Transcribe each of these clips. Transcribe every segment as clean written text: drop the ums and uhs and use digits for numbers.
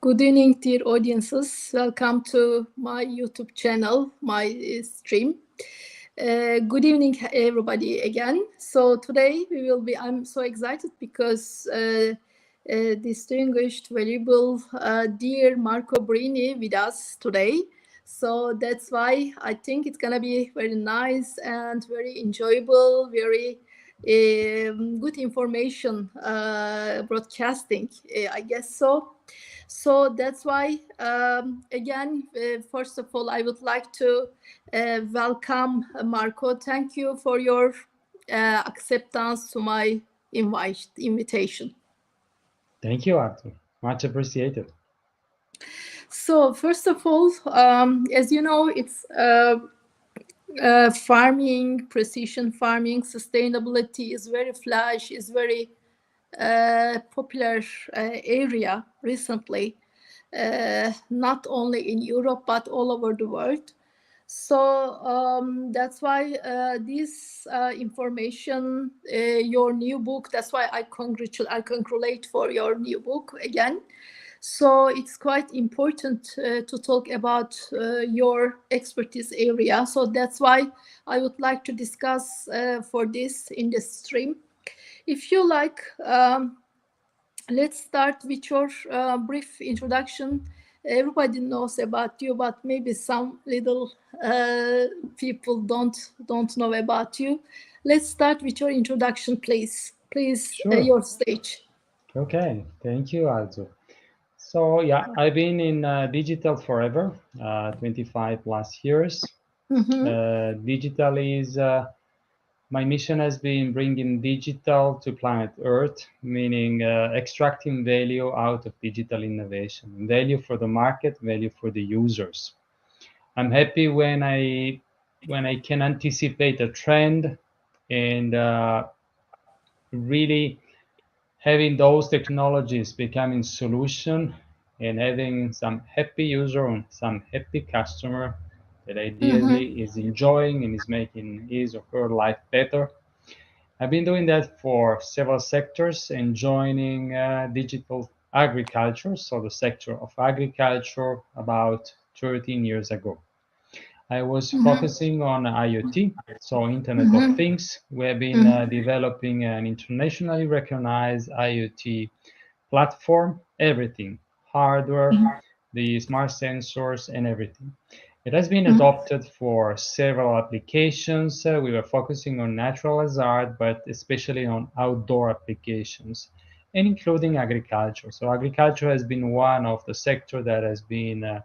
Good evening, dear audiences. Welcome to my YouTube channel, my stream. Good evening, everybody, again. So today I'm so excited because distinguished, valuable, dear Marco Birini with us today. So that's why I think it's gonna be very nice and very enjoyable, very good information broadcasting, I guess so. So that's why, again, first of all, I would like to welcome Marco. Thank you for your acceptance to my invitation. Thank you, Arzu. Much appreciated. So first of all, as you know, it's farming, precision farming, sustainability is very flash, is very popular area recently, not only in Europe but all over the world. So that's why this information, your new book. That's why I congratulate for your new book again. So it's quite important to talk about your expertise area. So that's why I would like to discuss for this in the stream. If you like, let's start with your brief introduction. Everybody knows about you, but maybe some little people don't know about you. Let's start with your introduction, please. Please, Sure. your stage. Okay. Thank you, Arzu. So yeah, I've been in digital forever, 25 plus years. Digital is my mission has been bringing digital to planet Earth, meaning extracting value out of digital innovation, value for the market, value for the users. I'm happy when I can anticipate a trend and really having those technologies becoming solution and having some happy user and some happy customer that ideally is enjoying and is making his or her life better. I've been doing that for several sectors and joining digital agriculture, so the sector of agriculture, about 13 years ago. I was focusing on IoT, so Internet of Things. We have been developing an internationally recognized IoT platform, everything, hardware, the smart sensors, and everything. It has been adopted for several applications. We were focusing on natural hazard, but especially on outdoor applications, and including agriculture. So agriculture has been one of the sector that has been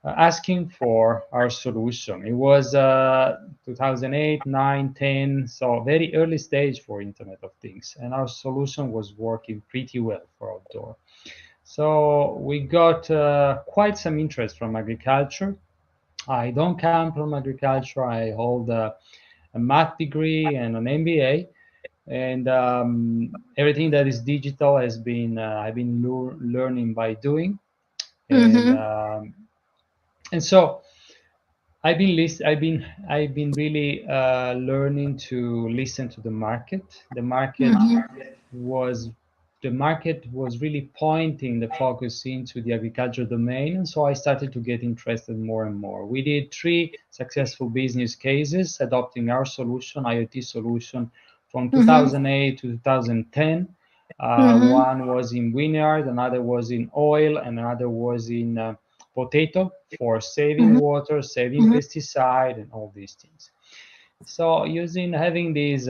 asking for our solution. It was 2008, 9, 10, so very early stage for Internet of Things, and our solution was working pretty well for outdoor. So we got quite some interest from agriculture. I don't come from agriculture. I hold a math degree and an MBA, and everything that is digital has been I've been learning by doing, and so I've been really learning to listen to the market. Was the market was really pointing the focus into the agriculture domain, and so I started to get interested more and more. We did 3 successful business cases adopting our solution, IoT solution, from 2008 to 2010. One was in vineyard, another was in oil, and another was in potato for saving water, saving pesticide, and all these things. So having these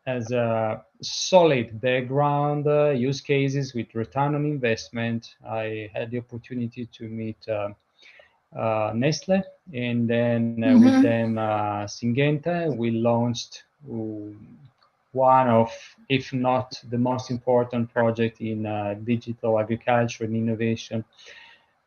as a solid background use cases with return on investment, I had the opportunity to meet Nestle, and then with them Syngenta. We launched one of, if not the most important project in digital agriculture and innovation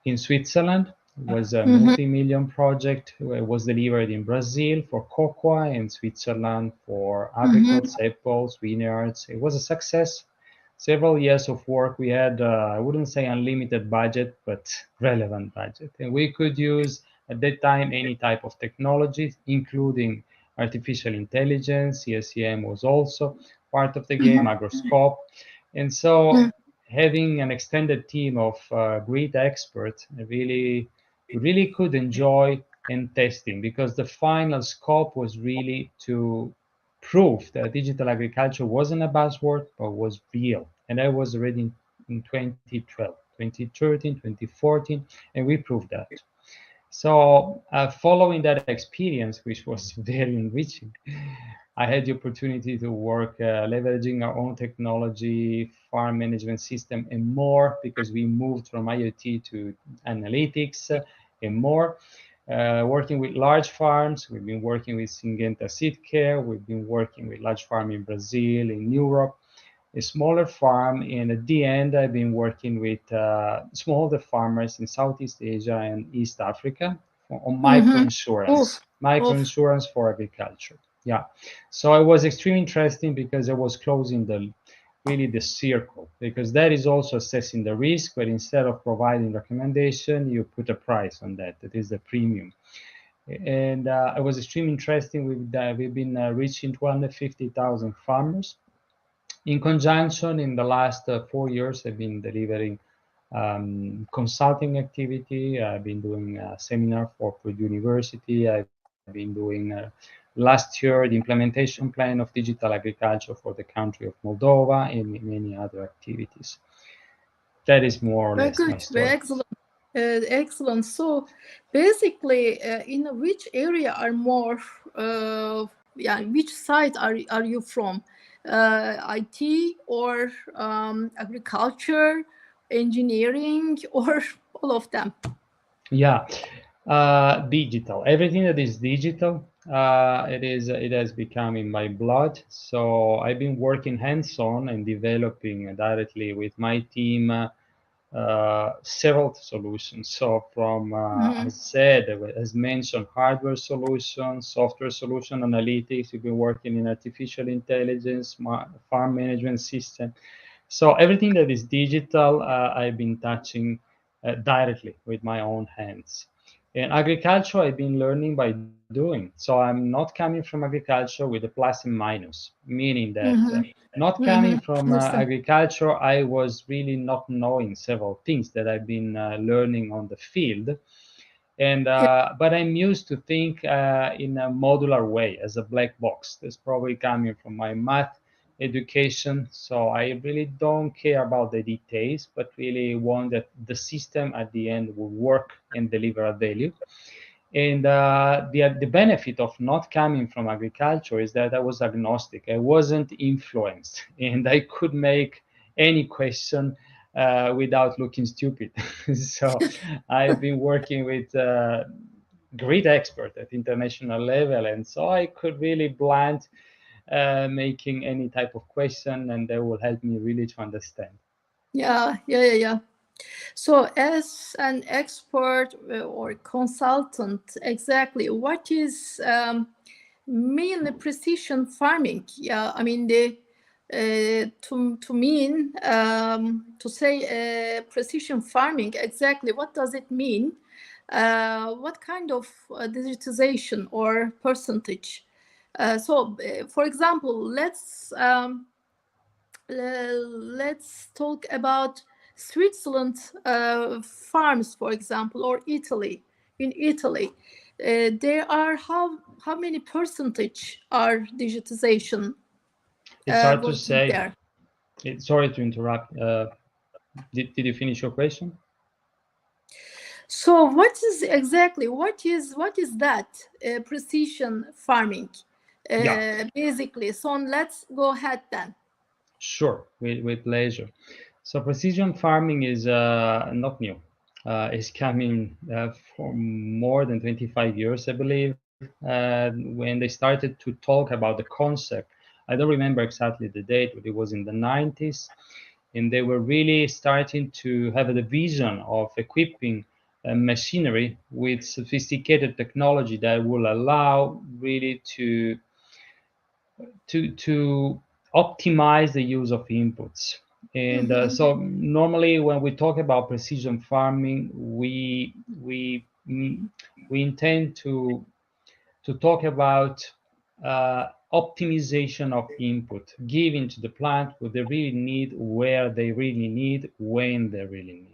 in Switzerland. It was a multi-million project. It was delivered in Brazil for cocoa and Switzerland for apricots, apples, vineyards. It was a success. Several years of work. We had, I wouldn't say unlimited budget, but relevant budget. And we could use at that time any type of technology, including artificial intelligence. CSEM was also part of the game, agroscope. And so having an extended team of great experts, we really could enjoy and testing, because the final scope was really to prove that digital agriculture wasn't a buzzword but was real. And that was already in 2012, 2013, 2014, and we proved that. So following that experience, which was very enriching, I had the opportunity to work leveraging our own technology, farm management system, and more, because we moved from IoT to analytics and more. Working with large farms, we've been working with Syngenta Seed Care, we've been working with large farm in Brazil, in Europe, a smaller farm, and at the end, I've been working with smallholder farmers in Southeast Asia and East Africa on microinsurance, Oof. for agriculture. Yeah, so it was extremely interesting because I was closing the circle, because that is also assessing the risk, but instead of providing recommendation, you put a price on that. That is the premium. And it was extremely interesting. We've been reaching 250,000 farmers. In conjunction, in the last 4 years, I've been delivering consulting activity. I've been doing a seminar for Purdue University. I've been doing last year the implementation plan of digital agriculture for the country of Moldova, and many other activities. That is more or Very less my good, very story. excellent. Excellent. So basically, in which area are more, which side are you from? IT or agriculture, engineering, or all of them? Yeah, digital. Everything that is digital, it has become in my blood. So I've been working hands-on and developing directly with my team several solutions. So from, as said, as mentioned, hardware solutions, software solution, analytics. We've been working in artificial intelligence, farm management system. So everything that is digital, I've been touching directly with my own hands. And agriculture, I've been learning by doing. So I'm not coming from agriculture with a plus and minus, meaning that not coming from Understand. agriculture, I was really not knowing several things that I've been learning on the field. And Yeah. but I'm used to think in a modular way, as a black box. That's probably coming from my math education. So I really don't care about the details, but really want that the system at the end will work and deliver a value. And the benefit of not coming from agriculture is that I was agnostic. I wasn't influenced, and I could make any question without looking stupid. So I've been working with great expert at international level, and so I could really blunt making any type of question, and that will help me really to understand. Yeah. So, as an expert or consultant, exactly what is mainly precision farming? Yeah, I mean the to mean to say precision farming. Exactly, what does it mean? What kind of digitization or percentage? For example, let's talk about Switzerland farms, for example, or Italy. In Italy, there are how many percentage are digitization It's hard to working say. there? Sorry to interrupt. Did you finish your question? So what is that precision farming Yeah, basically? So let's go ahead then. sure, with pleasure. So precision farming is not new. It's coming for more than 25 years, I believe. When they started to talk about the concept, I don't remember exactly the date, but it was in the 90s. And they were really starting to have the vision of equipping machinery with sophisticated technology that will allow really to optimize the use of inputs. And so normally when we talk about precision farming, we intend to talk about optimization of input, giving to the plant what they really need, where they really need, when they really need.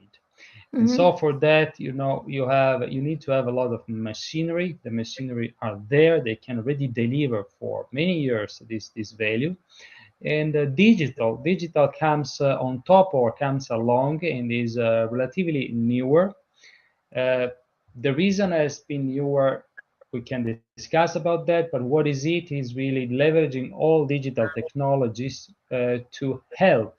And so for that, you need to have a lot of machinery. The machinery are there; they can already deliver for many years this value. And digital comes on top or comes along and is relatively newer. The reason has been newer, we can discuss about that, but what is it is really leveraging all digital technologies to help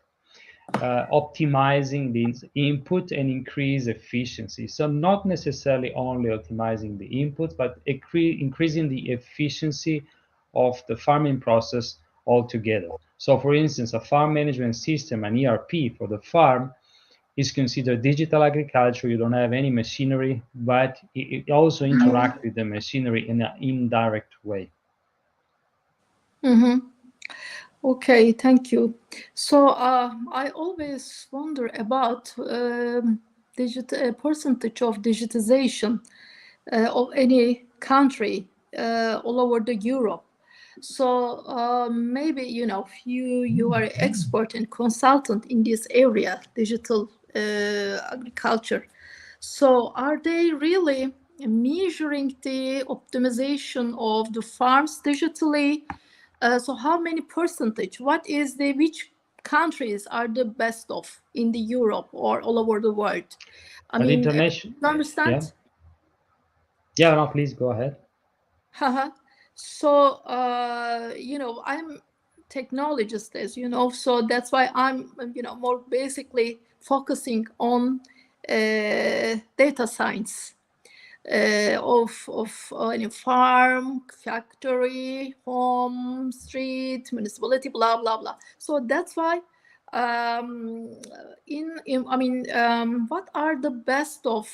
optimizing the input and increase efficiency. So not necessarily only optimizing the input, but increasing the efficiency of the farming process altogether. So for instance, a farm management system, an ERP for the farm, is considered digital agriculture. You don't have any machinery, but it also interacts with the machinery in an indirect way. Okay, thank you. So I always wonder about percentage of digitization of any country all over the Europe. So maybe you are an expert and consultant in this area, digital agriculture. So are they really measuring the optimization of the farms digitally? So how many percentage? Which countries are the best of in the Europe or all over the world? I But mean, international, you understand? yeah, no, please go ahead. So, I'm technologist, as you know, so that's why I'm, more basically focusing on data science of any farm, factory, home, street, municipality, blah blah blah. So that's why, what are the best of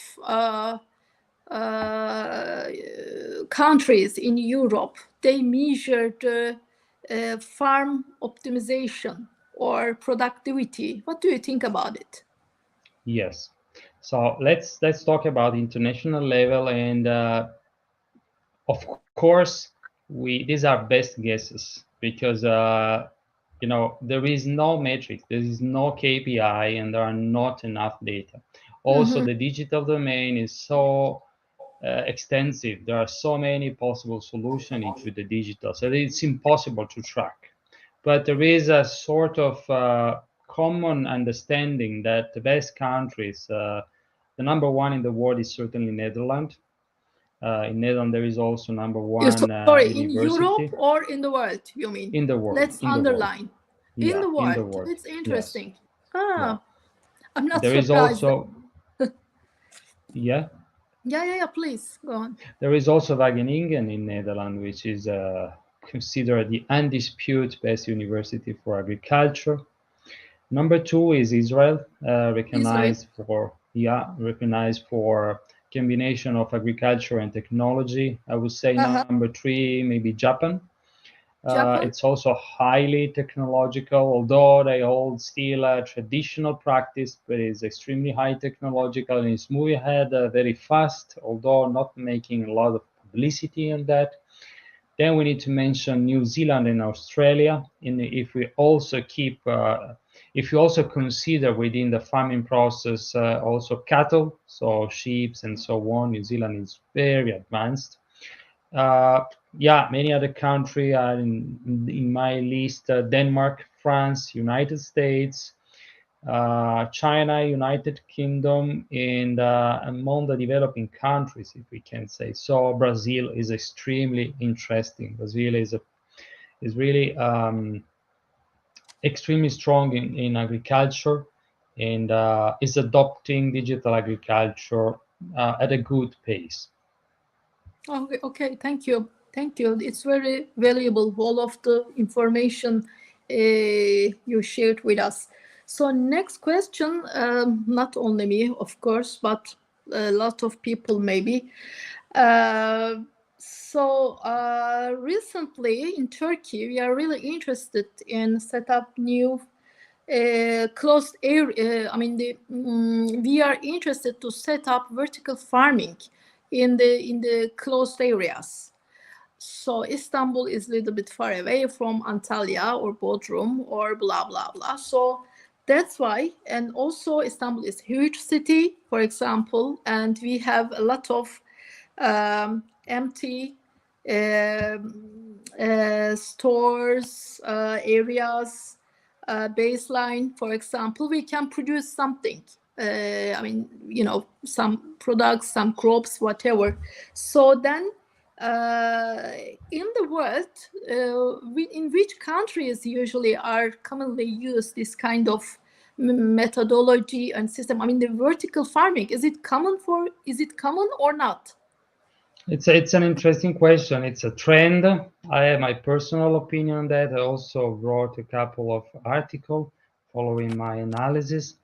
countries in Europe? They measure the farm optimization or productivity. What do you think about it? Yes. So let's talk about international level, and of course these are best guesses because there is no metric, there is no KPI, and there are not enough data. Also, the digital domain is so extensive. There are so many possible solutions into the digital, so it's impossible to track. But there is a sort of common understanding that the best countries, the number one in the world is certainly Netherlands. In Netherlands, there is also number one Sorry, in university. Europe or in the world, you mean? In the world. Let's in the world. underline. In Yeah, the in the world. world. It's Yes. interesting. Yeah. I'm not There is surprised. also, yeah, Yeah, please, go on. there is also Wageningen in Netherlands, which is considered the undisputed best university for agriculture. Number two is Israel, recognized for combination of agriculture and technology. I would say number three, maybe Japan. Japan? It's also highly technological, although they hold still a traditional practice, but it's extremely high technological and it's moving ahead very fast, although not making a lot of publicity on that. Then we need to mention New Zealand and Australia. And if we also consider within the farming process also cattle, so sheep and so on, New Zealand is very advanced. Many other countries are in my list: Denmark, France, United States, China, United Kingdom, and among the developing countries, if we can say so, Brazil is extremely interesting. Brazil is really extremely strong in agriculture and is adopting digital agriculture at a good pace. Okay, thank you. It's very valuable, all of the information you shared with us. So next question, not only me, of course, but a lot of people maybe. Recently in Turkey, we are really interested in set up new closed area. We are interested to set up vertical farming in the closed areas. So Istanbul is a little bit far away from Antalya or Bodrum or blah blah blah. So that's why, and also Istanbul is a huge city, for example, and we have a lot of empty stores, areas, baseline. For example, we can produce something. I mean, some products, some crops, whatever. So then, in the world, in which countries usually are commonly used this kind of methodology and system? I mean, the vertical farming, is it common or not? It's an interesting question. It's a trend. I have my personal opinion on that. I also wrote a couple of articles following my analysis.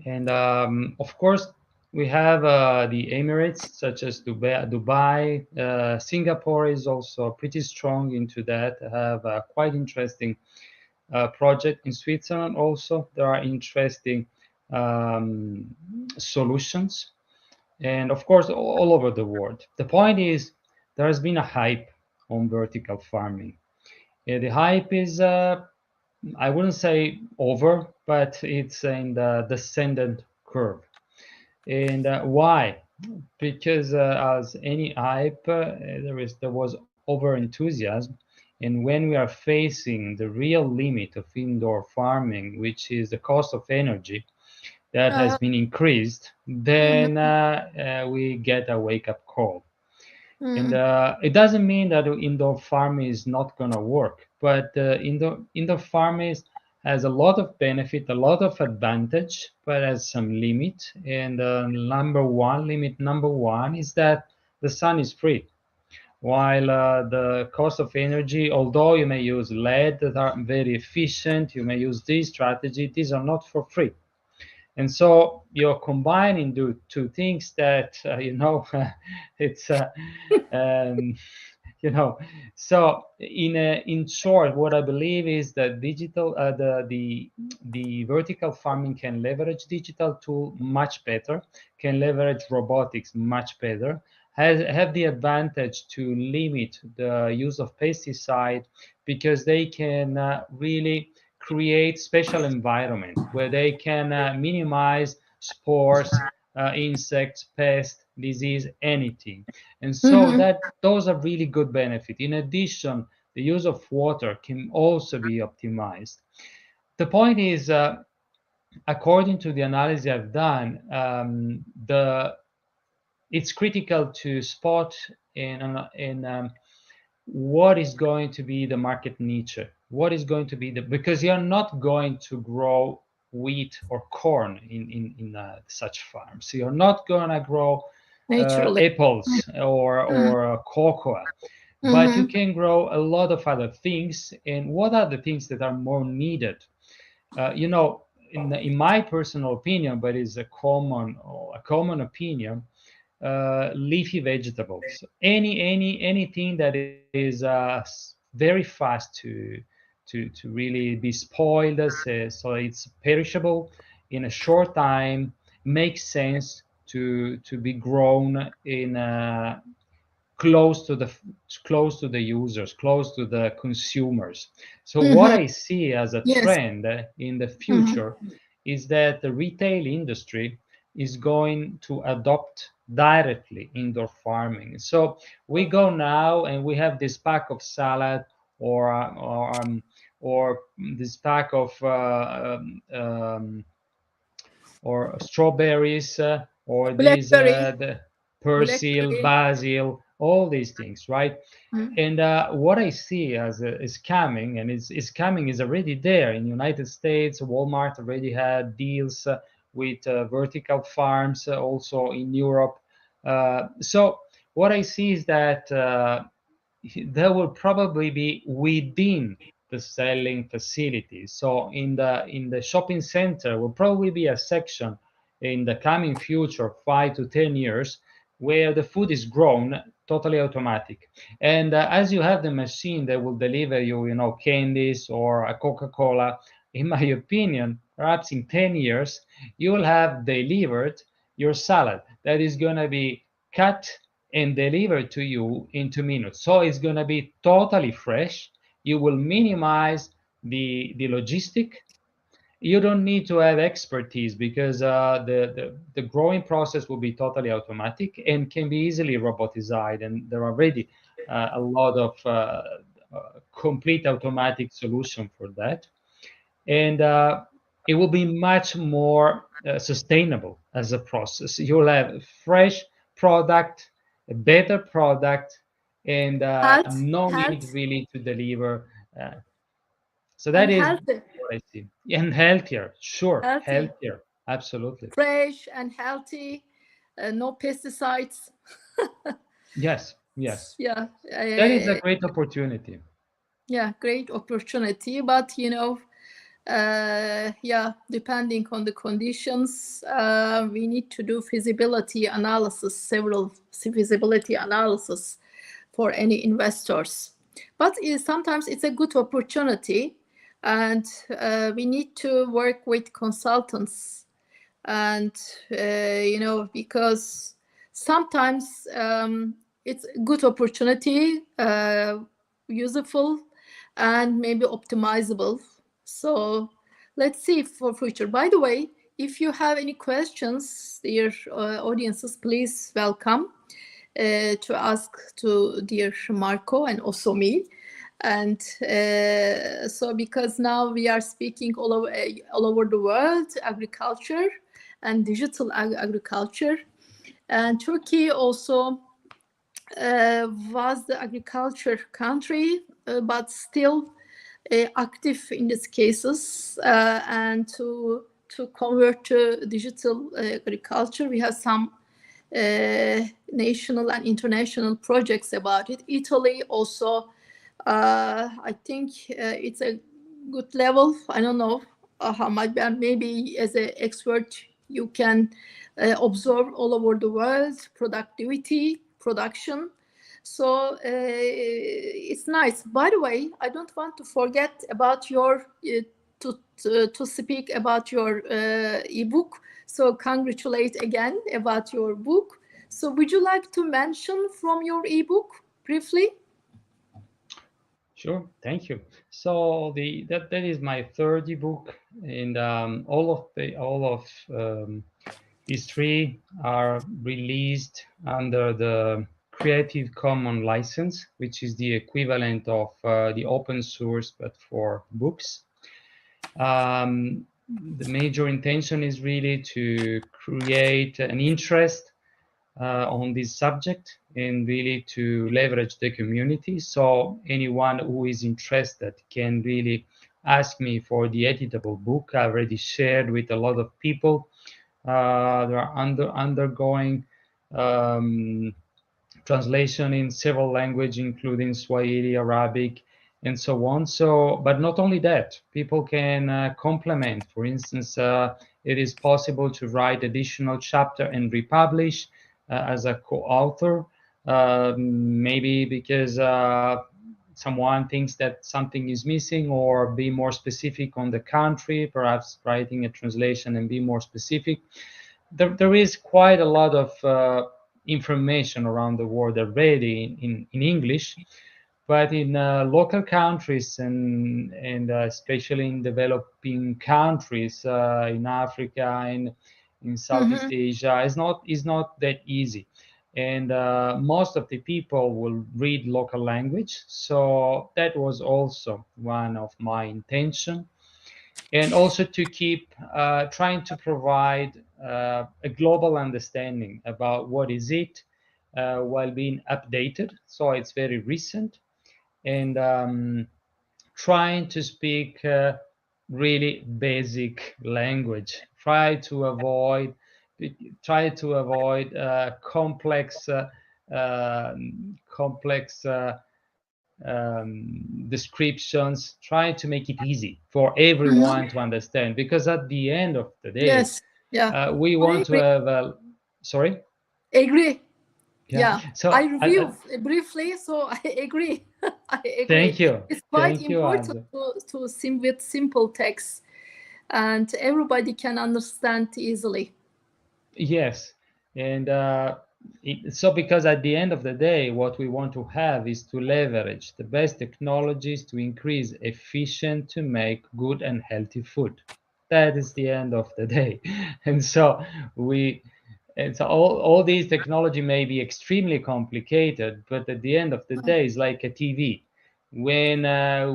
And of course, we have the Emirates, such as Dubai. Singapore is also pretty strong into that. Have a quite interesting project in Switzerland. Also, there are interesting solutions, and of course, all over the world. The point is, there has been a hype on vertical farming. The hype is, I wouldn't say over, but it's in the descendant curve. And why? Because as any hype, there was over enthusiasm, and when we are facing the real limit of indoor farming, which is the cost of energy that has been increased, then we get a wake-up call. And it doesn't mean that indoor farming is not going to work, but indoor farming has a lot of benefit, a lot of advantage, but has some limit. And limit number one is that the sun is free. While the cost of energy, although you may use LED that are very efficient, you may use this strategy, these are not for free. And so you're combining two things that it's um, so in short, what I believe is that digital the vertical farming can leverage digital tool much better, can leverage robotics much better, have the advantage to limit the use of pesticide, because they can really create special environment where they can minimize spores, insects, pests, disease, anything. And so that those are really good benefit. In addition, the use of water can also be optimized. The point is, according to the analysis I've done, it's critical to spot in what is going to be the market niche, what is going to be because you're not going to grow wheat or corn in such farms. You're not going to grow Naturally. apples or cocoa, but you can grow a lot of other things. And what are the things that are more needed? In my personal opinion, but is a common opinion, leafy vegetables, anything that is very fast to really be spoiled, so it's perishable in a short time, makes sense to be grown in close to the users, close to the consumers. So what I see as a Yes. trend in the future is that the retail industry is going to adopt directly indoor farming. So we go now and we have this pack of salad or this pack of or strawberries or these Blackberry. the persil, Blackberry. basil, all these things, right? And what I see as is coming, and is coming, is already there in the United States. Walmart already had deals with vertical farms, also in Europe. So what I see is that there will probably be within the selling facilities. So in the shopping center will probably be a section in the coming future, 5 to 10 years, where the food is grown totally automatic. And as you have the machine that will deliver you, candies or a Coca-Cola, in my opinion, perhaps in 10 years, you will have delivered your salad that is going to be cut and delivered to you in 2 minutes. So it's going to be totally fresh. You will minimize the logistic. You don't need to have expertise because the growing process will be totally automatic and can be easily robotized. And there are already a lot of complete automatic solution for that. And it will be much more sustainable as a process. You'll have fresh product, a better product, and no need health, really to deliver. Uh, so that and is healthy, what I see. And healthier, sure, healthy, healthier, absolutely. fresh and healthy, no pesticides. Yes, yes. Yeah, That is a great opportunity. yeah, great opportunity. But yeah, depending on the conditions, we need to do feasibility analysis, several feasibility analysis for any investors. But sometimes it's a good opportunity, and we need to work with consultants, and because sometimes it's a good opportunity, useful, and maybe optimizable. So let's see for future. By the way, if you have any questions, dear audiences, please welcome to ask to dear Marco and also me. And so because now we are speaking all over the world, agriculture and digital agriculture, and Turkey also was the agriculture country, but still active in these cases, and to convert to digital agriculture, we have some national and international projects about it. Italy also, I think it's a good level. I don't know how much, but maybe as an expert you can observe all over the world productivity, production. So it's nice. By the way, I don't want to forget about your to speak about your ebook. So congratulate again about your book. So would you like to mention from your ebook briefly? Sure, thank you. So that is my third ebook, and all of these three are released under the Creative Commons license, which is the equivalent of the open source but for books. The major intention is really to create an interest on this subject and really to leverage the community. So anyone who is interested can really ask me for the editable book. I already shared with a lot of people. They are undergoing translation in several languages, including Swahili, Arabic, and so on. So, but not only that, people can complement. For instance, it is possible to write additional chapter and republish as a co-author, maybe because someone thinks that something is missing, or be more specific on the country, perhaps writing a translation and be more specific. There is quite a lot of information around the world already in English, but in local countries and especially in developing countries in Africa and in Southeast Mm-hmm. Asia, is not that easy. And most of the people will read local language, so that was also one of my intention, and also to keep trying to provide a global understanding about what is it while being updated. So it's very recent, and trying to speak really basic language. Try to avoid complex descriptions, trying to make it easy for everyone Mm-hmm. to understand, because at the end of the day, Yes. Yeah. we I want to agree. have sorry. Agree. Yeah, Yeah. I so review briefly, so I agree. I agree. thank you, It's quite thank you, important Arzu. to sim with simple text, and everybody can understand easily. Yes, and So because at the end of the day, what we want to have is to leverage the best technologies to increase efficient to make good and healthy food. That is the end of the day. And so we and so all these technology may be extremely complicated, but at the end of the day, it's like a TV. When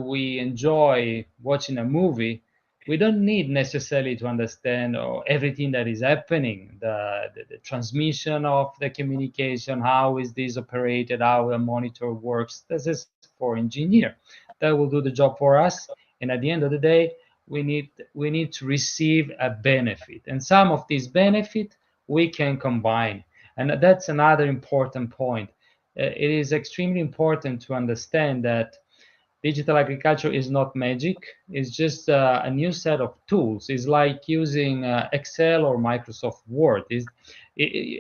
we enjoy watching a movie, we don't need necessarily to understand everything that is happening, the transmission of the communication, how is this operated, how a monitor works. This is for engineer that will do the job for us. And at the end of the day, we need to receive a benefit, and some of this benefit we can combine. And that's another important point. It is extremely important to understand that digital agriculture is not magic. It's just a new set of tools. It's like using Excel or Microsoft Word.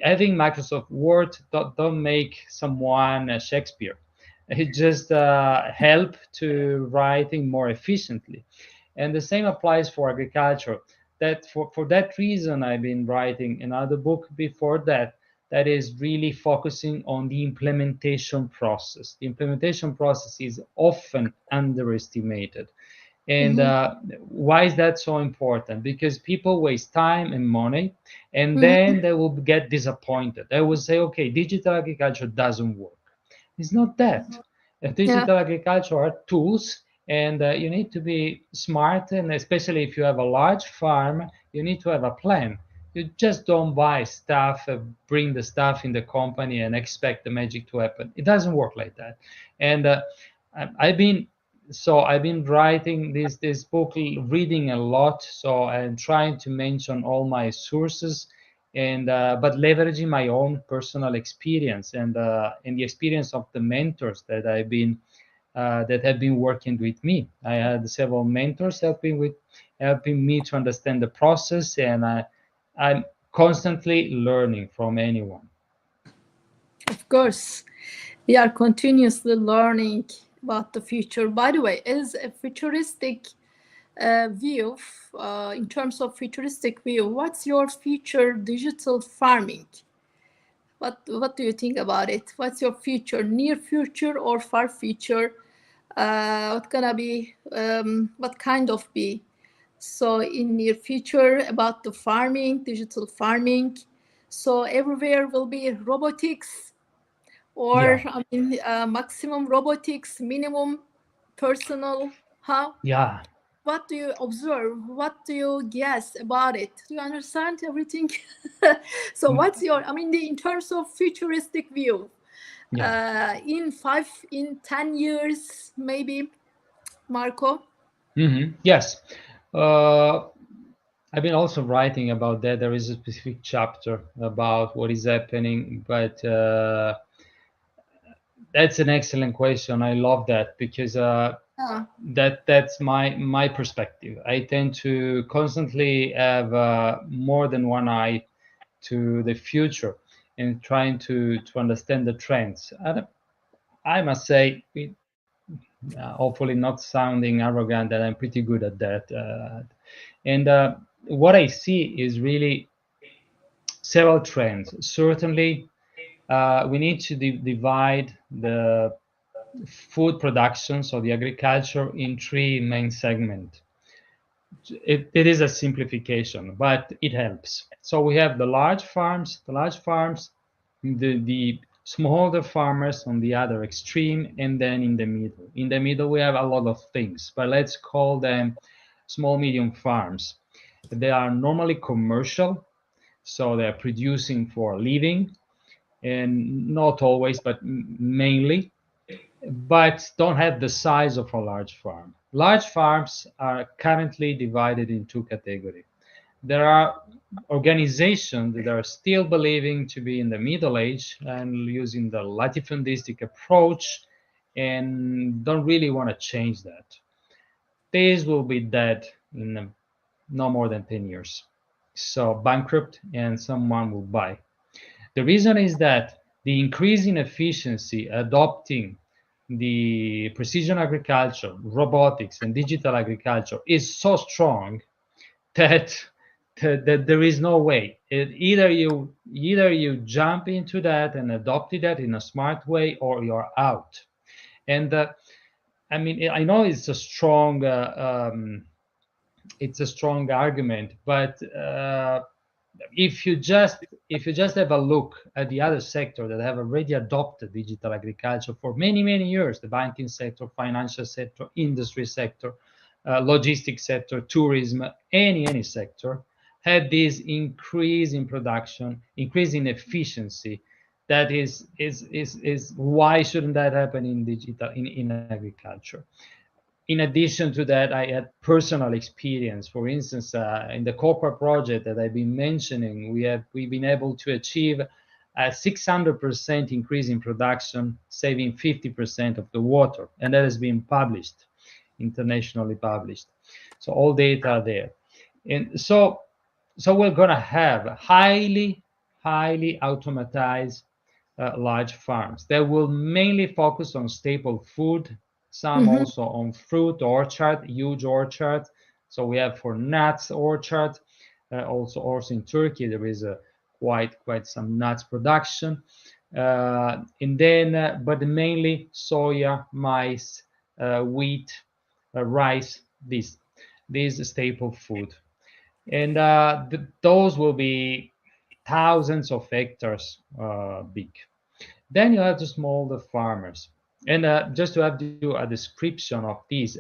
Having Microsoft Word don't make someone a Shakespeare. It just help to writing more efficiently. And the same applies for agriculture. That for that reason, I've been writing another book before that is really focusing on the implementation process. The implementation process is often underestimated. And Mm-hmm. why is that so important? Because people waste time and money, and Mm-hmm. then they will get disappointed. They will say, okay, digital agriculture doesn't work. It's not that. Yeah, Digital agriculture are tools, and you need to be smart. And especially if you have a large farm, you need to have a plan. You just don't buy stuff, bring the stuff in the company, and expect the magic to happen. It doesn't work like that. And I've been I've been writing this book, reading a lot. So I'm trying to mention all my sources, and but leveraging my own personal experience and the experience of the mentors that have been working with me. I had several mentors helping me to understand the process, and I'm constantly learning from anyone. of course. We are continuously learning about the future. By the way, is a futuristic view, in terms of futuristic view, what's your future digital farming? What do you think about it? What's your future, near future or far future? What gonna be? What kind of be? So in near future about the farming, digital farming. So everywhere will be robotics, or Yeah, I mean, maximum robotics, minimum personal. How? yeah. What do you observe? What do you guess about it? Do you understand everything? So Mm, what's your, I mean, in terms of futuristic view, yeah. in 5, in 10 years, maybe, Marco? Yes. Uh, I've been also writing about that. There is a specific chapter about what is happening, but that's an excellent question. I love that because Yeah. that's my perspective. I tend to constantly have more than one eye to the future and trying to understand the trends. And I must say, hopefully not sounding arrogant, that I'm pretty good at that. And what I see is really several trends. Certainly, we need to divide the food production, so the agriculture, in three main segments. It is a simplification, but it helps. So we have the smallholder farmers on the other extreme, and then in the middle. In the middle, we have a lot of things, but let's call them small medium farms. They are normally commercial, so they're producing for a living, and not always, but mainly, but don't have the size of a large farm. Large farms are currently divided in two categories. There are organizations that are still believing to be in the Middle Age and using the latifundistic approach and don't really want to change that. These will be dead in no more than 10 years. So bankrupt and someone will buy. The reason is that the increase in efficiency adopting the precision agriculture, robotics, and digital agriculture is so strong that that there is no way. Either you jump into that and adopt that in a smart way, or you're out. And I mean, I know it's a strong argument, but if you just have a look at the other sector that have already adopted digital agriculture for many years, the banking sector, financial sector, industry sector, logistics sector, tourism, any sector, had this increase in production, increase in efficiency. That is why shouldn't that happen in digital in agriculture? In addition to that, I had personal experience. For instance, in the corporate project that I've been mentioning, we've been able to achieve a 600% increase in production, saving 50% of the water, and that has been published, internationally published. So all data are there, and so we're going to have highly automatized large farms that will mainly focus on staple food, some Mm-hmm. also on fruit orchard, huge orchards. So we have for nuts orchard, also in Turkey there is a quite some nuts production, and then but mainly soya, maize, wheat, rice, these staple food, and those will be thousands of hectares big. Then you have the smallholder farmers, and just to have you a description of this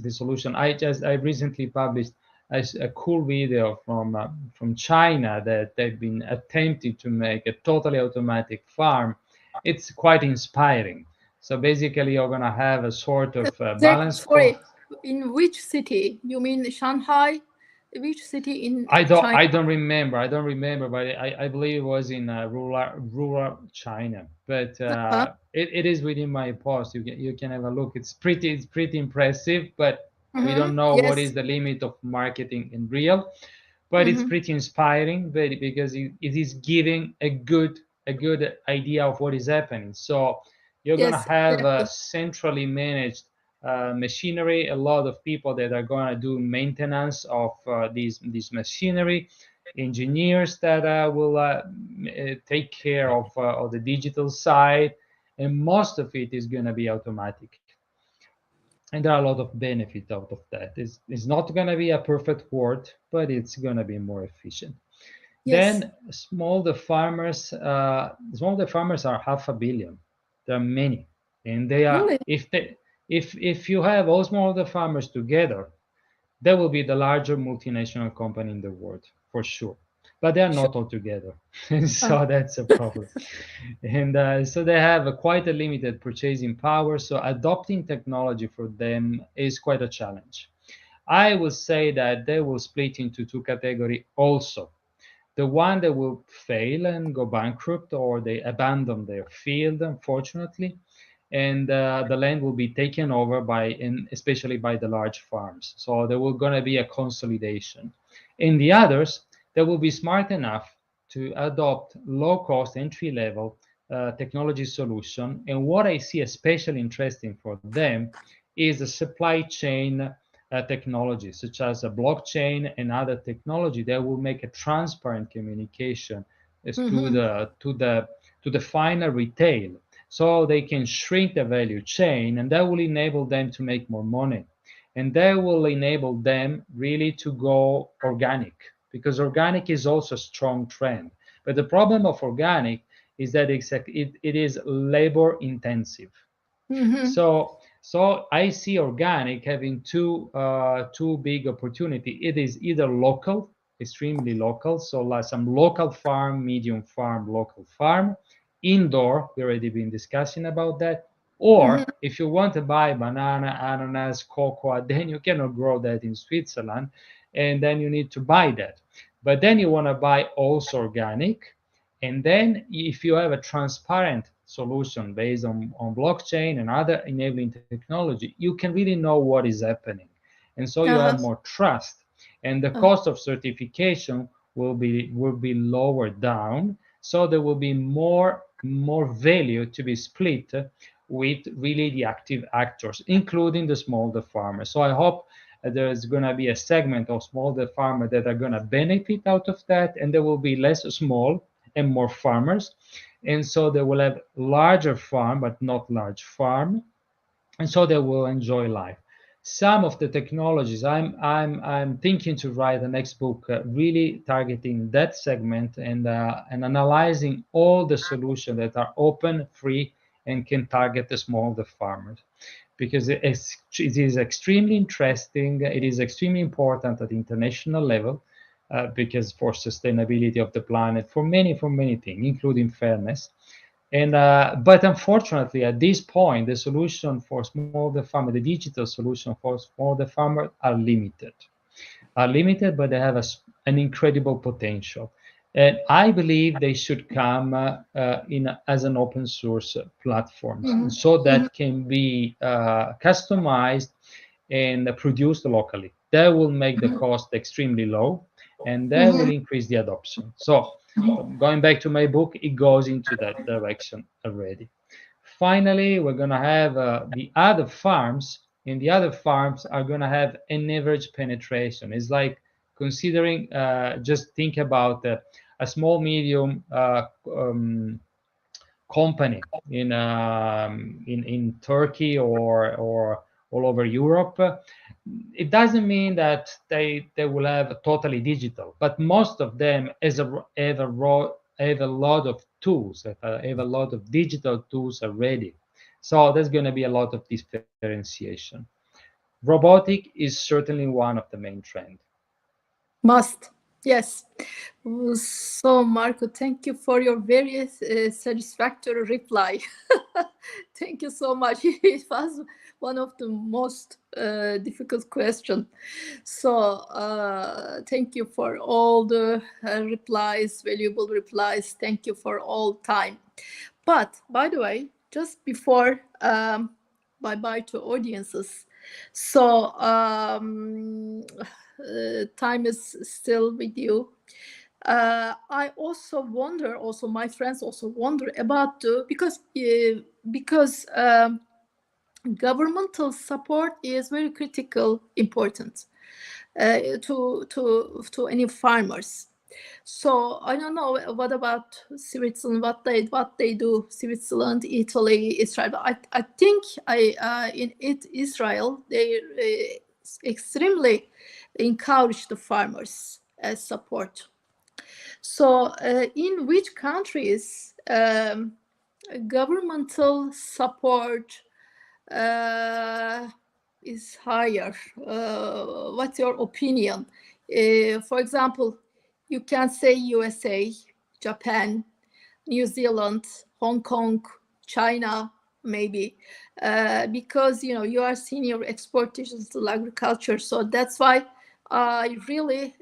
solution, I recently published a cool video from China that they've been attempting to make a totally automatic farm. It's quite inspiring. So basically, you're gonna have a sort of balance Sorry, in which city? You mean Shanghai? Which city in China? I don't remember, but I believe it was in rural China. But Uh-huh. it is within my post. You can have a look. It's pretty impressive, but we Mm-hmm. don't know what Yes. is the limit of marketing in real. But it's Mm-hmm. pretty inspiring, because it is giving a good idea of what is happening. So you're gonna Yes, have a exactly. centrally managed machinery, a lot of people that are going to do maintenance of these machinery, engineers that will take care of the digital side, and most of it is going to be automatic. And there are a lot of benefit out of that. It's not going to be a perfect world, but it's going to be more efficient. Yes. Then small the farmers are 500,000,000. There are many, and they are Really? if you have all small farmers together, they will be the larger multinational company in the world for sure. But they are Sure. not all together, and Uh, so that's a problem. And so they have quite a limited purchasing power. So adopting technology for them is quite a challenge. I will say that they will split into two categories also: the one that will fail and go bankrupt, or they abandon their field, unfortunately, and the land will be taken over by, and especially by the large farms. So there will going to be a consolidation. In the others, they will be smart enough to adopt low-cost, entry-level technology solution. And what I see especially interesting for them is the supply chain technology, such as a blockchain and other technology that will make a transparent communication as to mm-hmm. the final retail, so they can shrink the value chain, and that will enable them to make more money, and that will enable them really to go organic, because organic is also a strong trend. But the problem of organic is that it is labor intensive. Mm-hmm. So I see organic having two big opportunity. It is either local, extremely local, so like some local farm, medium farm, local farm, indoor. We already been discussing about that. Mm-hmm. Or if you want to buy banana, ananas, cocoa, then you cannot grow that in Switzerland, and then you need to buy that. But then you want to buy also organic, and then if you have a transparent solution based on blockchain and other enabling technology, you can really know what is happening. And so you have Uh-huh. more trust. And the Uh, cost of certification will be lowered down. So there will be more value to be split with really the active actors, including the smallholder farmers. So I hope there is going to be a segment of smallholder farmers that are going to benefit out of that, and there will be less small and more farmers. And so they will have larger farm, but not large farm. And so they will enjoy life. Some of the technologies I'm thinking to write the next book, really targeting that segment and analyzing all the solutions that are open, free, and can target the smallholder farmers, because it is extremely interesting. It is extremely important at the international level, because for sustainability of the planet, for many things, including fairness. And but unfortunately, at this point, the solution for smallholder farmer, the digital solution for smallholder farmer, are limited. But they have an incredible potential. And I believe they should come as an open source platform, so that can be customized and produced locally. That will make the cost extremely low, and that will increase the adoption. So going back to my book, it goes into that direction already. Finally, we're going to have the other farms, and the other farms are going to have an average penetration. It's like considering, just think about a small, medium company in Turkey or all over Europe. It doesn't mean that they will have totally digital, but most of them have a lot of tools, have a lot of digital tools already. So there's going to be a lot of differentiation. Robotic is certainly one of the main trends. Must. Yes. So, Marco, thank you for your very satisfactory reply. Thank you so much. It was one of the most difficult questions. So, thank you for all the replies, valuable replies. Thank you for all time. But, by the way, just before bye-bye to audiences. So, time is still with you. I also wonder, also my friends also wonder about because governmental support is very critical, important to any farmers. So I don't know what about Switzerland, what they do, Switzerland, Italy, Israel. I think in Israel they extremely encourage the farmers as support. So in which countries governmental support is higher? What's your opinion? For example, you can say USA, Japan, New Zealand, Hong Kong, China, maybe, because you are senior expert digital agriculture. So that's why I really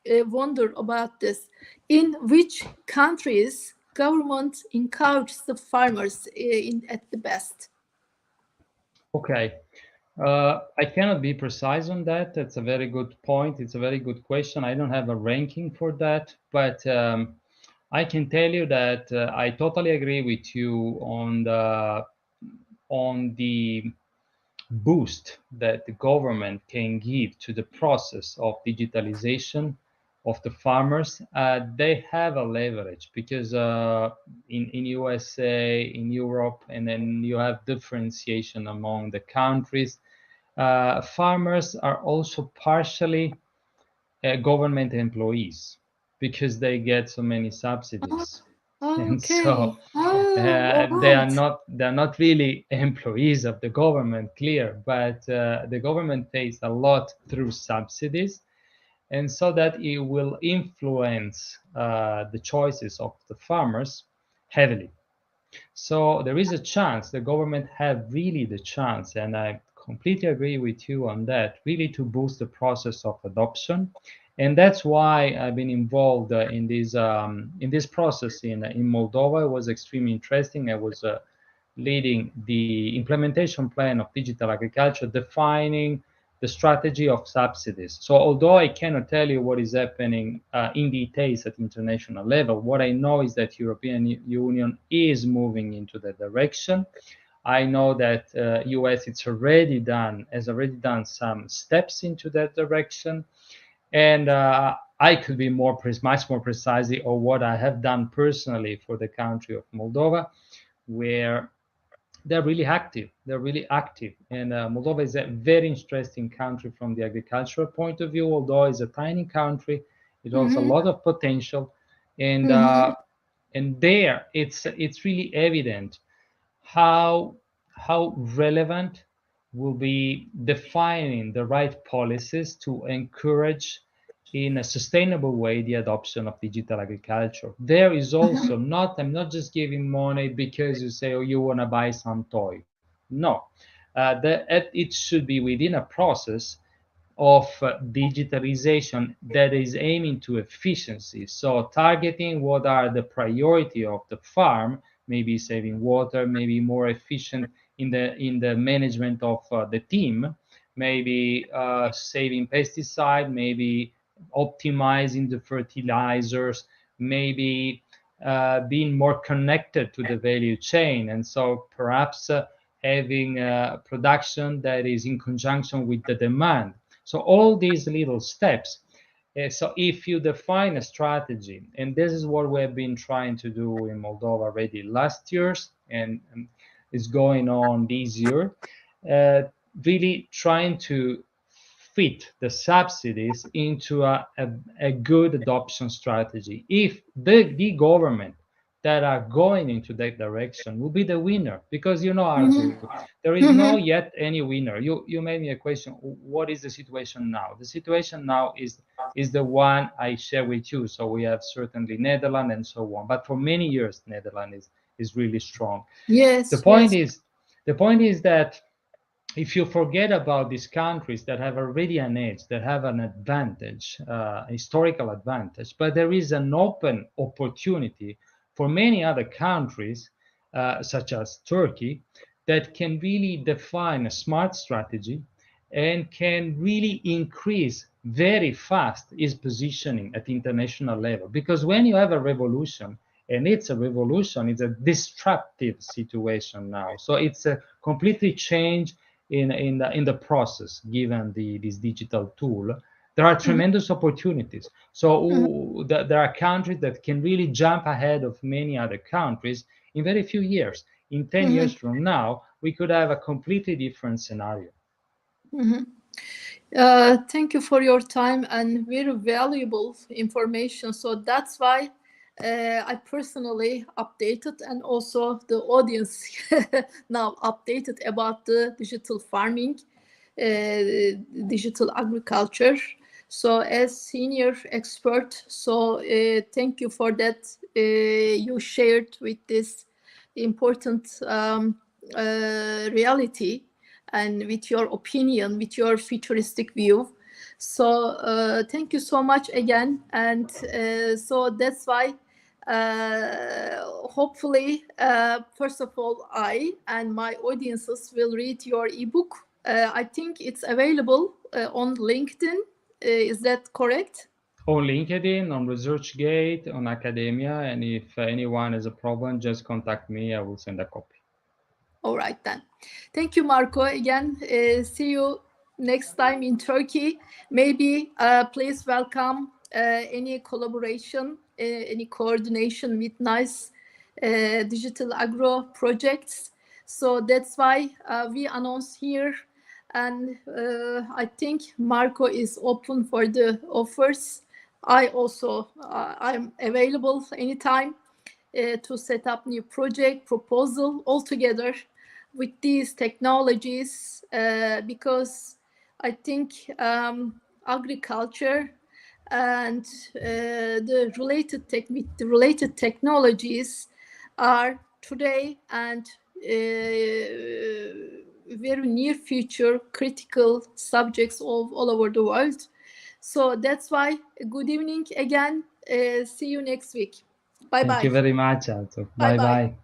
wonder about this. In which countries government encourages the farmers at the best? Okay. I cannot be precise on that. That's a very good point. It's a very good question. I don't have a ranking for that, but I can tell you that I totally agree with you on the boost that the government can give to the process of digitalization of the farmers. They have a leverage because in USA, in Europe, and then you have differentiation among the countries. Farmers are also partially government employees because they get so many subsidies. And so they're not really employees of the government, clear, but the government pays a lot through subsidies, and so that it will influence the choices of the farmers heavily. So there is a chance, the government have really the chance, and I completely agree with you on that, really to boost the process of adoption. And that's why I've been involved in this process in Moldova. It was extremely interesting. I was leading the implementation plan of digital agriculture, defining the strategy of subsidies. So although I cannot tell you what is happening in details at international level, what I know is that European Union is moving into that direction. I know that US has already done some steps into that direction, and I could be much more precisely on what I have done personally for the country of Moldova, where they're really active. They're really active, and Moldova is a very interesting country from the agricultural point of view. Although it's a tiny country, it holds a lot of potential, and there it's really evident how relevant will be defining the right policies to encourage in a sustainable way the adoption of digital agriculture. There is also not, I'm not just giving money because you say, oh, you want to buy some toy. No, it should be within a process of digitalization that is aiming to efficiency. So targeting what are the priority of the farm, maybe saving water, maybe more efficient in the management of the team, maybe saving pesticide, maybe optimizing the fertilizers, maybe being more connected to the value chain, and so perhaps having production that is in conjunction with the demand. So all these little steps. So if you define a strategy, and this is what we have been trying to do in Moldova already last years, and is going on this year, really trying to fit the subsidies into a good adoption strategy. If the government that are going into that direction will be the winner, because Arzu, there is no yet any winner. You made me a question, what is the situation now? The situation now is the one I share with you. So we have certainly Netherlands and so on, but for many years Netherlands is really strong. Yes. The point is that if you forget about these countries that have already an edge, that have an advantage, historical advantage, but there is an open opportunity for many other countries, such as Turkey, that can really define a smart strategy and can really increase very fast its positioning at international level. Because when you have a revolution, and it's a revolution, it's a disruptive situation now. So it's a completely change in the process, given this digital tool. There are tremendous opportunities. So there are countries that can really jump ahead of many other countries in very few years. In 10 years from now, we could have a completely different scenario. Thank you for your time and very valuable information. So that's why I personally updated, and also the audience now updated about the digital farming, digital agriculture. So as senior expert, so thank you for that. You shared with this important reality, and with your opinion, with your futuristic view. So thank you so much again. And so that's why hopefully, first of all, I and my audiences will read your ebook. I think it's available on LinkedIn. Is that correct? On LinkedIn, on ResearchGate, on Academia, and if anyone has a problem, just contact me. I will send a copy. All right then. Thank you, Marco. Again, see you next time in Turkey. Maybe please welcome any collaboration, any coordination with nice digital agro projects. So that's why we announce here. And I think Marco is open for the offers. I also, I'm available anytime to set up new project proposal altogether with these technologies, because I think agriculture and the related technologies are today and very near future critical subjects all over the world. So that's why good evening again. See you next week. Bye bye. Thank you very much, Arzu. Bye bye.